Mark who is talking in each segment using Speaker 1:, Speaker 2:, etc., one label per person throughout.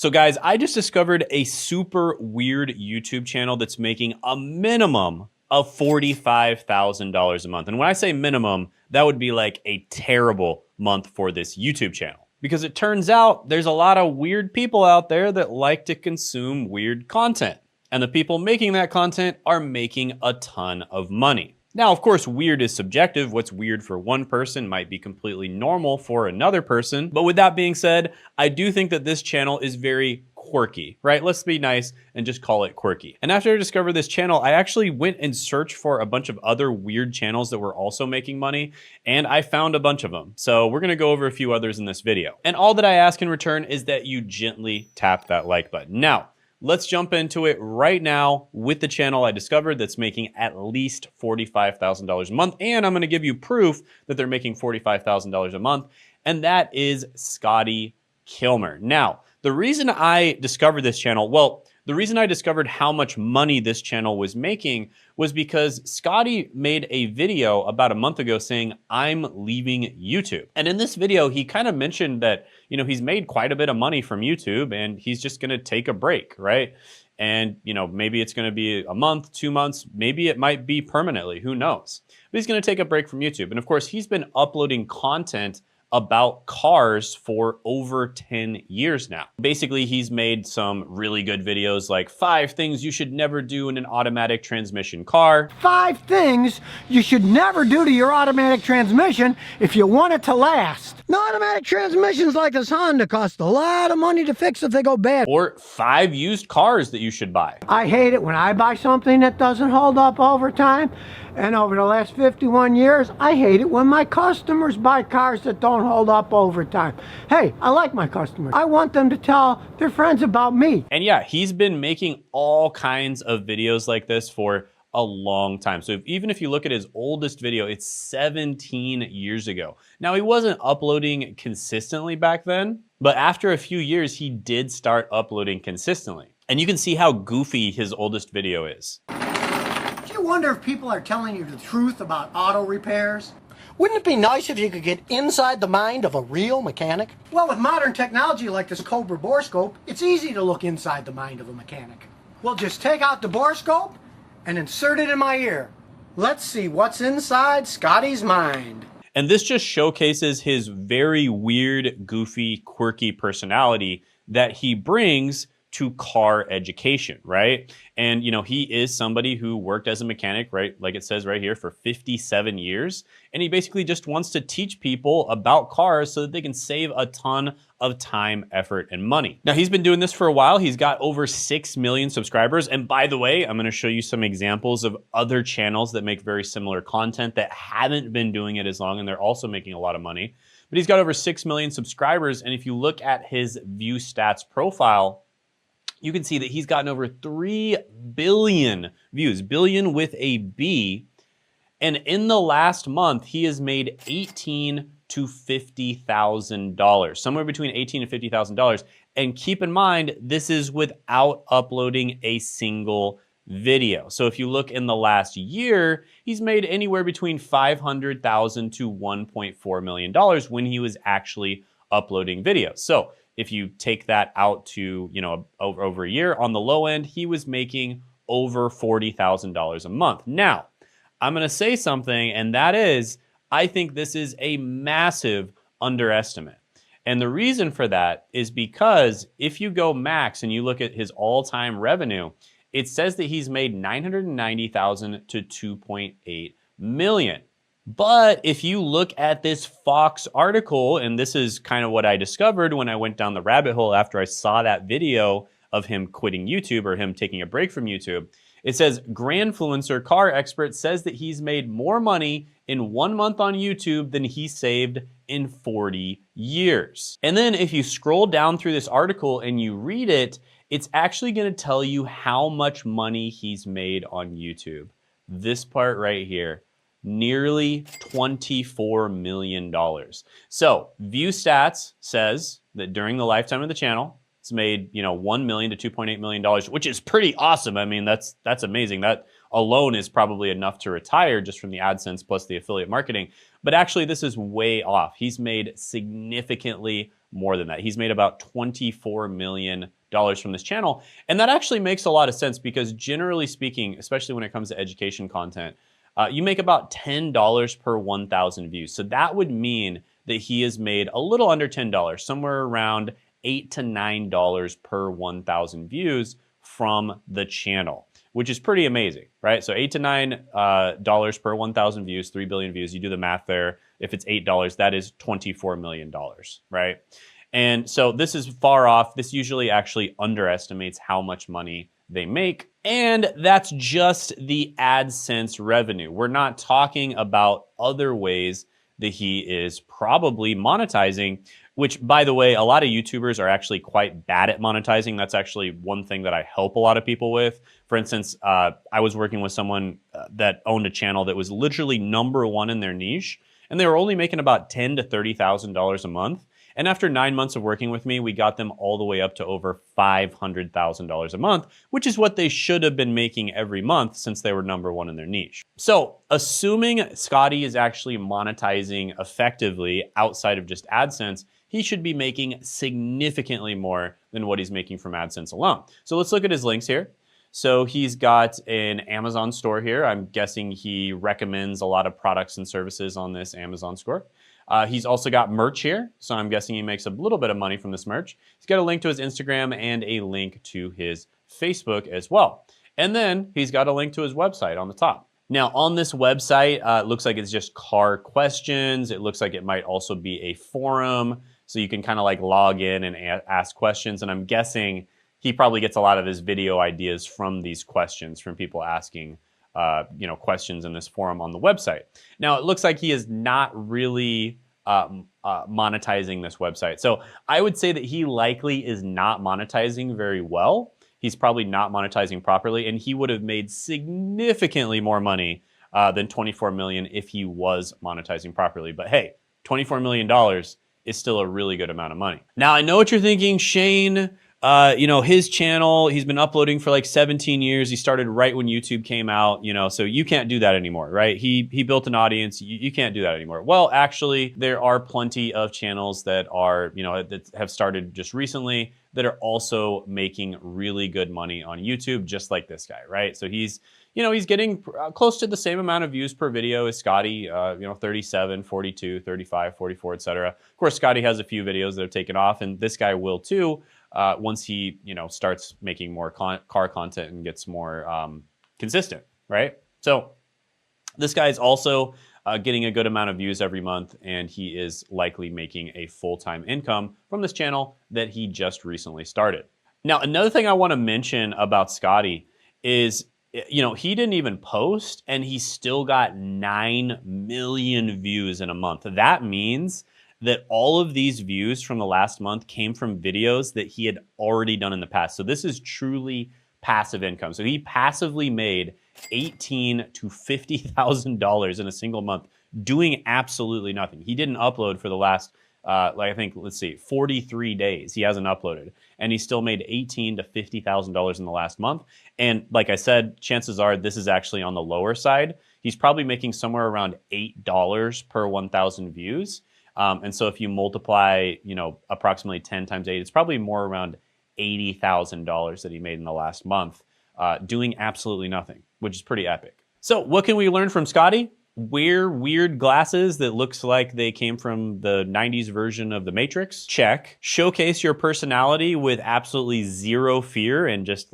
Speaker 1: So guys, I just discovered a super weird YouTube channel that's making a minimum of $45,000 a month. And when I say minimum, that would be like a terrible month for this YouTube channel. Because it turns out there's a lot of weird people out there that like to consume weird content. And the people making that content are making a ton of money. Now, of course, weird is subjective. What's weird for one person might be completely normal for another person. But with that being said, I do think that this channel is very quirky, right? Let's be nice and just call it quirky. And after I discovered this channel, I actually went and searched for a bunch of other weird channels that were also making money, and I found a bunch of them. So we're gonna go over a few others in this video. And all that I ask in return is that you gently tap that like button. Now, let's jump into it right now with the channel I discovered that's making at least $45,000 a month. And I'm gonna give you proof that they're making $45,000 a month, and that is Scotty Kilmer. Now, the reason I discovered this channel, well, the reason I discovered how much money this channel was making was because Scotty made a video about a month ago saying, I'm leaving YouTube. And in this video, he kind of mentioned that, you know, he's made quite a bit of money from YouTube and he's just gonna take a break, right? And, you know, maybe it's gonna be a month, 2 months, maybe it might be permanently, who knows? But he's gonna take a break from YouTube. And of course, he's been uploading content about cars for over 10 years now. Basically, he's made some really good videos like 5 things you should never do in an automatic transmission car.
Speaker 2: 5 things you should never do to your automatic transmission if you want it to last. The automatic transmissions like this Honda cost a lot of money to fix if they go bad.
Speaker 1: Or 5 used cars that you should buy.
Speaker 2: I hate it when I buy something that doesn't hold up over time. And over the last 51 years, I hate it when my customers buy cars that don't hold up over time. Hey, I like my customers. I want them to tell their friends about me.
Speaker 1: And yeah, he's been making all kinds of videos like this for a long time. So even if you look at his oldest video, it's 17 years ago. Now, he wasn't uploading consistently back then, but after a few years, he did start uploading consistently. And you can see how goofy his oldest video is.
Speaker 2: Do you wonder if people are telling you the truth about auto repairs? Wouldn't it be nice if you could get inside the mind of a real mechanic? Well, with modern technology like this Cobra borescope, it's easy to look inside the mind of a mechanic. We'll just take out the borescope and insert it in my ear. Let's see what's inside Scotty's mind.
Speaker 1: And this just showcases his very weird, goofy, quirky personality that he brings to car education, right? And, you know, he is somebody who worked as a mechanic, right? Like it says right here, for 57 years. And he basically just wants to teach people about cars so that they can save a ton of time, effort, and money. Now, he's been doing this for a while. He's got over 6 million subscribers. And by the way, I'm gonna show you some examples of other channels that make very similar content that haven't been doing it as long, and they're also making a lot of money. But he's got over 6 million subscribers. And if you look at his view stats profile, you can see that he's gotten over 3 billion views, billion with a B. And in the last month, he has made $18,000 to $50,000, somewhere between $18,000 and $50,000. And keep in mind, this is without uploading a single video. So if you look in the last year, he's made anywhere between $500,000 to $1.4 million when he was actually uploading videos. So if you take that out to, you know, over a year, on the low end, he was making over $40,000 a month. Now, I'm gonna say something, and that is, I think this is a massive underestimate. And the reason for that is because if you go max and you look at his all-time revenue, it says that he's made $990,000 to $2.8 million. But if you look at this Fox article, and this is kind of what I discovered when I went down the rabbit hole after I saw that video of him quitting YouTube or him taking a break from YouTube, it says, Grandfluencer car expert says that he's made more money in 1 month on YouTube than he saved in 40 years. And then if you scroll down through this article and you read it, it's actually gonna tell you how much money he's made on YouTube. This part right here. Nearly $24 million. So View Stats says that during the lifetime of the channel, it's made, you know, $1 million to $2.8 million, which is pretty awesome. I mean, that's amazing. That alone is probably enough to retire just from the AdSense plus the affiliate marketing. But actually, this is way off. He's made significantly more than that. He's made about $24 million from this channel. And that actually makes a lot of sense because generally speaking, especially when it comes to education content, you make about $10 per 1,000 views. So that would mean that he has made a little under $10, somewhere around $8 to $9 per 1,000 views from the channel, which is pretty amazing, right? So $8 to $9 per 1,000 views, 3 billion views. You do the math there. If it's $8, that is $24 million, right? And so this is far off. This usually actually underestimates how much money they make. And that's just the AdSense revenue. We're not talking about other ways that he is probably monetizing, which, by the way, a lot of YouTubers are actually quite bad at monetizing. That's actually one thing that I help a lot of people with. For instance, I was working with someone that owned a channel that was literally #1 in their niche, and they were only making about $10,000 to $30,000 a month. And after 9 months of working with me, we got them all the way up to over $500,000 a month, which is what they should have been making every month since they were #1 in their niche. So assuming Scotty is actually monetizing effectively outside of just AdSense, he should be making significantly more than what he's making from AdSense alone. So let's look at his links here. So he's got an Amazon store here. I'm guessing he recommends a lot of products and services on this Amazon store. He's also got merch here, so I'm guessing he makes a little bit of money from this merch. He's got a link to his Instagram and a link to his Facebook as well. And then he's got a link to his website on the top. Now, on this website, it looks like it's just car questions. It looks like it might also be a forum, so you can kind of like log in and ask questions. And I'm guessing he probably gets a lot of his video ideas from these questions, from people asking questions in this forum on the website. Now, it looks like he is not really monetizing this website. So I would say that he likely is not monetizing very well. He's probably not monetizing properly, and he would have made significantly more money than $24 million if he was monetizing properly. But hey, $24 million is still a really good amount of money. Now, I know what you're thinking, Shane. His channel, he's been uploading for like 17 years. He started right when YouTube came out, so you can't do that anymore, right? He built an audience. You can't do that anymore. Well, actually, there are plenty of channels that are, that have started just recently that are also making really good money on YouTube, just like this guy, right? So he's getting close to the same amount of views per video as Scotty, 37, 42, 35, 44, etc. Of course, Scotty has a few videos that have taken off, and this guy will too. Once he, starts making more car content and gets more consistent, right? So this guy is also getting a good amount of views every month, and he is likely making a full-time income from this channel that he just recently started. Now, another thing I want to mention about Scotty is, he didn't even post, and he still got 9 million views in a month. That means that all of these views from the last month came from videos that he had already done in the past. So this is truly passive income. So he passively made $18,000 to $50,000 in a single month doing absolutely nothing. He didn't upload for the last, 43 days. He hasn't uploaded, and he still made $18,000 to $50,000 in the last month. And like I said, chances are this is actually on the lower side. He's probably making somewhere around $8 per 1,000 views. And so if you multiply, approximately 10 times 8, it's probably more around $80,000 that he made in the last month, doing absolutely nothing, which is pretty epic. So what can we learn from Scotty? Wear weird glasses that looks like they came from the 90s version of The Matrix. Check. Showcase your personality with absolutely zero fear and just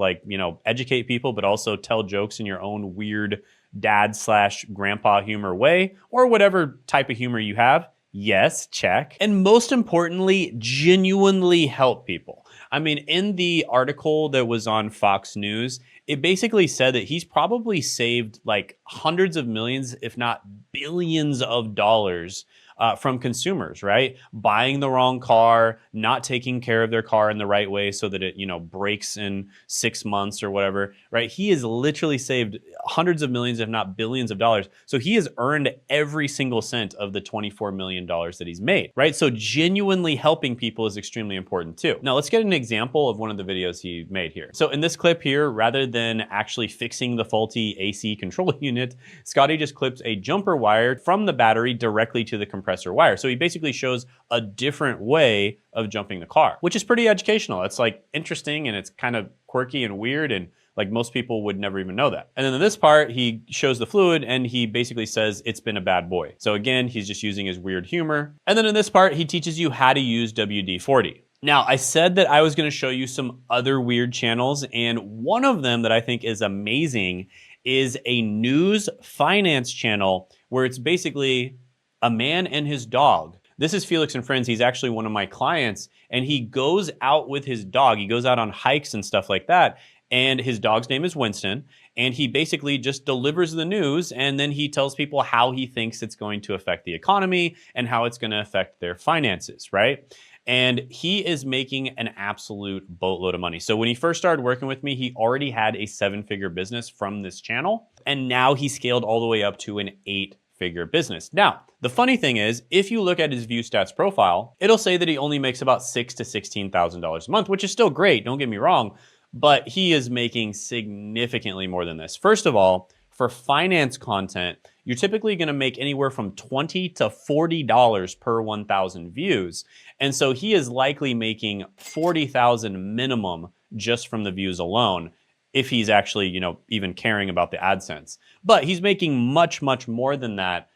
Speaker 1: educate people, but also tell jokes in your own weird dad/grandpa humor way, or whatever type of humor you have. Yes, check. And most importantly, genuinely help people. I mean, in the article that was on Fox News, it basically said that he's probably saved like hundreds of millions, if not billions of dollars from consumers, right? Buying the wrong car, not taking care of their car in the right way so that it, breaks in 6 months or whatever, right? He has literally saved hundreds of millions, if not billions of dollars. So he has earned every single cent of the $24 million that he's made, right? So genuinely helping people is extremely important too. Now let's get an example of one of the videos he made here. So in this clip here, rather than actually fixing the faulty AC control unit, Scotty just clips a jumper wire from the battery directly to the compressor compressor wire. So he basically shows a different way of jumping the car, which is pretty educational. It's like interesting and it's kind of quirky and weird, and like most people would never even know that. And then in this part, he shows the fluid and he basically says it's been a bad boy. So again, he's just using his weird humor. And then in this part, he teaches you how to use WD-40. Now, I said that I was gonna show you some other weird channels, and one of them that I think is amazing is a news finance channel where it's basically a man and his dog. This is Felix and Friends. He's actually one of my clients, and he goes out with his dog. He goes out on hikes and stuff like that, and his dog's name is Winston, and he basically just delivers the news, and then he tells people how he thinks it's going to affect the economy and how it's going to affect their finances, right? And he is making an absolute boatload of money. So when he first started working with me, he already had a 7-figure business from this channel, and now he scaled all the way up to an 8-figure business. Now, the funny thing is, if you look at his view stats profile, it'll say that he only makes about $6,000 to $16,000 a month, which is still great, don't get me wrong, but he is making significantly more than this. First of all, for finance content, you're typically gonna make anywhere from $20 to $40 per 1,000 views. And so he is likely making 40,000 minimum just from the views alone, if he's actually, even caring about the AdSense. But he's making much, much more than that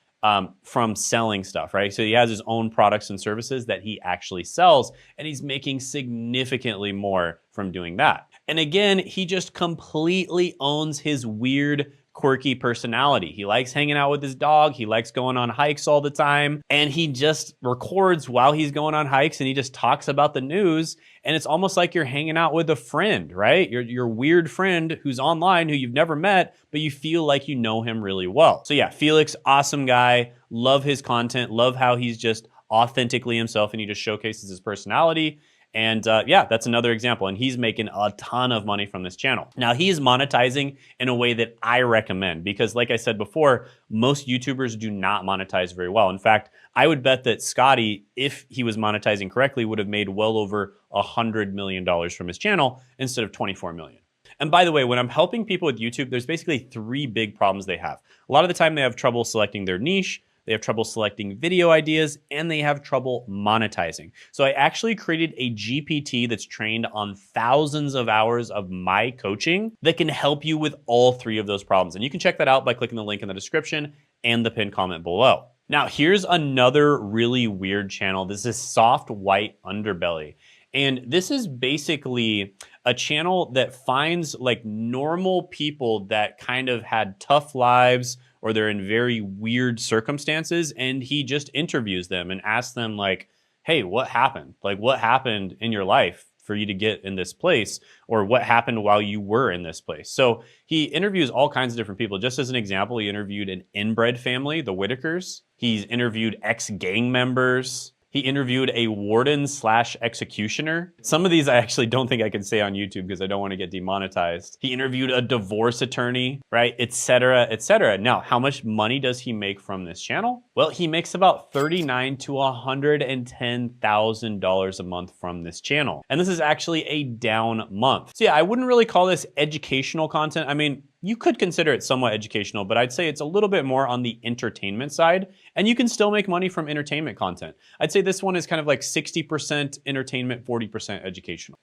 Speaker 1: from selling stuff, right? So he has his own products and services that he actually sells, and he's making significantly more from doing that. And again, he just completely owns his weird, quirky personality. He likes hanging out with his dog. He likes going on hikes all the time. And he just records while he's going on hikes, and he just talks about the news. And it's almost like you're hanging out with a friend, right? Your weird friend who's online, who you've never met, but you feel like you know him really well. So yeah, Felix, awesome guy. Love his content. Love how he's just authentically himself, and he just showcases his personality. And yeah, that's another example. And he's making a ton of money from this channel. Now, he's monetizing in a way that I recommend, because like I said before, most YouTubers do not monetize very well. In fact, I would bet that Scotty, if he was monetizing correctly, would have made well over $100 million from his channel instead of 24 million. And by the way, when I'm helping people with YouTube, there's basically 3 big problems they have. A lot of the time they have trouble selecting their niche, they have trouble selecting video ideas, and they have trouble monetizing. So I actually created a GPT that's trained on thousands of hours of my coaching that can help you with all 3 of those problems. And you can check that out by clicking the link in the description and the pinned comment below. Now, here's another really weird channel. This is Soft White Underbelly. And this is basically a channel that finds like normal people that kind of had tough lives, or they're in very weird circumstances, and he just interviews them and asks them like, hey, what happened? Like, what happened in your life for you to get in this place? Or what happened while you were in this place? So he interviews all kinds of different people. Just as an example, he interviewed an inbred family, the Whitakers. He's interviewed ex-gang members. He interviewed a warden/executioner. Some of these I actually don't think I can say on YouTube because I don't want to get demonetized. He interviewed a divorce attorney, right, etc., etc. Now, how much money does he make from this channel? Well, he makes about $39,000 to $110,000 a month from this channel. And this is actually a down month. So yeah, I wouldn't really call this educational content. I mean, you could consider it somewhat educational, but I'd say it's a little bit more on the entertainment side, and you can still make money from entertainment content. I'd say this one is kind of like 60% entertainment, 40% educational.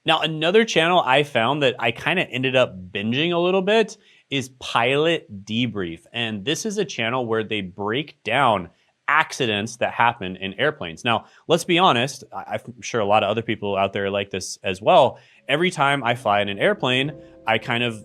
Speaker 1: Now, another channel I found that I kind of ended up binging a little bit is Pilot Debrief. And this is a channel where they break down accidents that happen in airplanes. Now, let's be honest, I'm sure a lot of other people out there like this as well. Every time I fly in an airplane, I kind of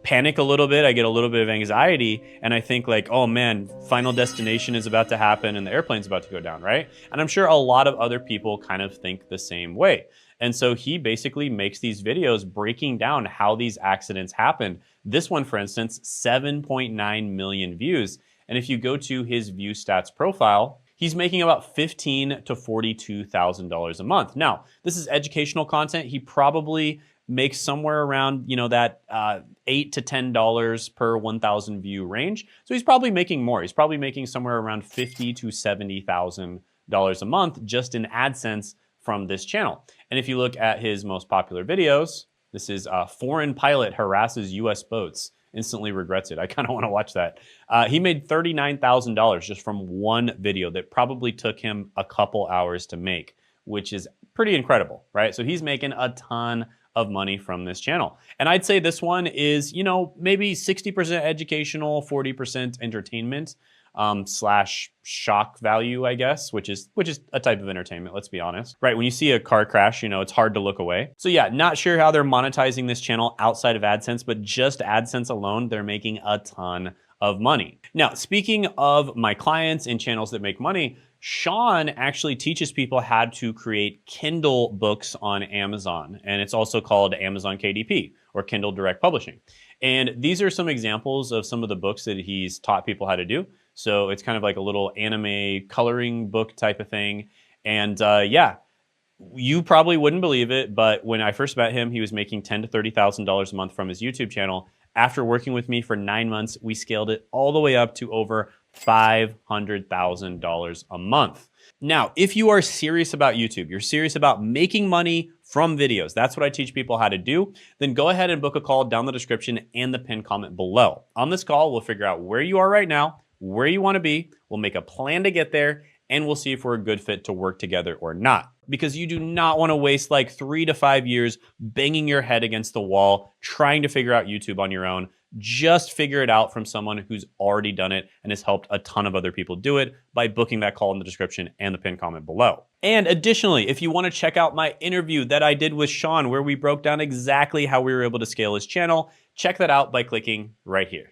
Speaker 1: panic a little bit, I get a little bit of anxiety, and I think like, oh man, final destination is about to happen and the airplane's about to go down, right? And I'm sure a lot of other people kind of think the same way. And so he basically makes these videos breaking down how these accidents happen. This one, for instance, 7.9 million views. And if you go to his view stats profile, he's making about $15,000 to $42,000 a month. Now, this is educational content. He probably makes somewhere around, that $8 to $10 per 1,000 view range. So he's probably making more. He's probably making somewhere around $50,000 to $70,000 a month just in AdSense from this channel. And if you look at his most popular videos, this is foreign pilot harasses US boats. instantly regrets it. I kind of want to watch that. He made $39,000 just from one video that probably took him a couple hours to make, which is pretty incredible, right? So he's making a ton of money from this channel. And I'd say this one is, you know, maybe 60% educational, 40% entertainment, slash shock value, I guess, which is a type of entertainment, let's be honest. Right, when you see a car crash, you know, it's hard to look away. So yeah, not sure how they're monetizing this channel outside of AdSense, but just AdSense alone, they're making a ton of money. Now, speaking of my clients and channels that make money, Sean actually teaches people how to create Kindle books on Amazon, and it's also called Amazon KDP, or Kindle Direct Publishing. And these are some examples of some of the books that he's taught people how to do. So it's kind of like a little anime coloring book type of thing. And yeah, you probably wouldn't believe it, but when I first met him, he was making $10,000 to $30,000 a month from his YouTube channel. After working with me for 9 months, we scaled it all the way up to over $500,000 a month. Now, if you are serious about YouTube, you're serious about making money from videos, that's what I teach people how to do, then go ahead and book a call down the description and the pinned comment below. On this call, we'll figure out where you are right now, where you want to be, we'll make a plan to get there, and we'll see if we're a good fit to work together or not. Because you do not want to waste like 3 to 5 years banging your head against the wall, trying to figure out YouTube on your own. Just figure it out from someone who's already done it and has helped a ton of other people do it by booking that call in the description and the pinned comment below. And additionally, if you want to check out my interview that I did with Sean, where we broke down exactly how we were able to scale his channel, check that out by clicking right here.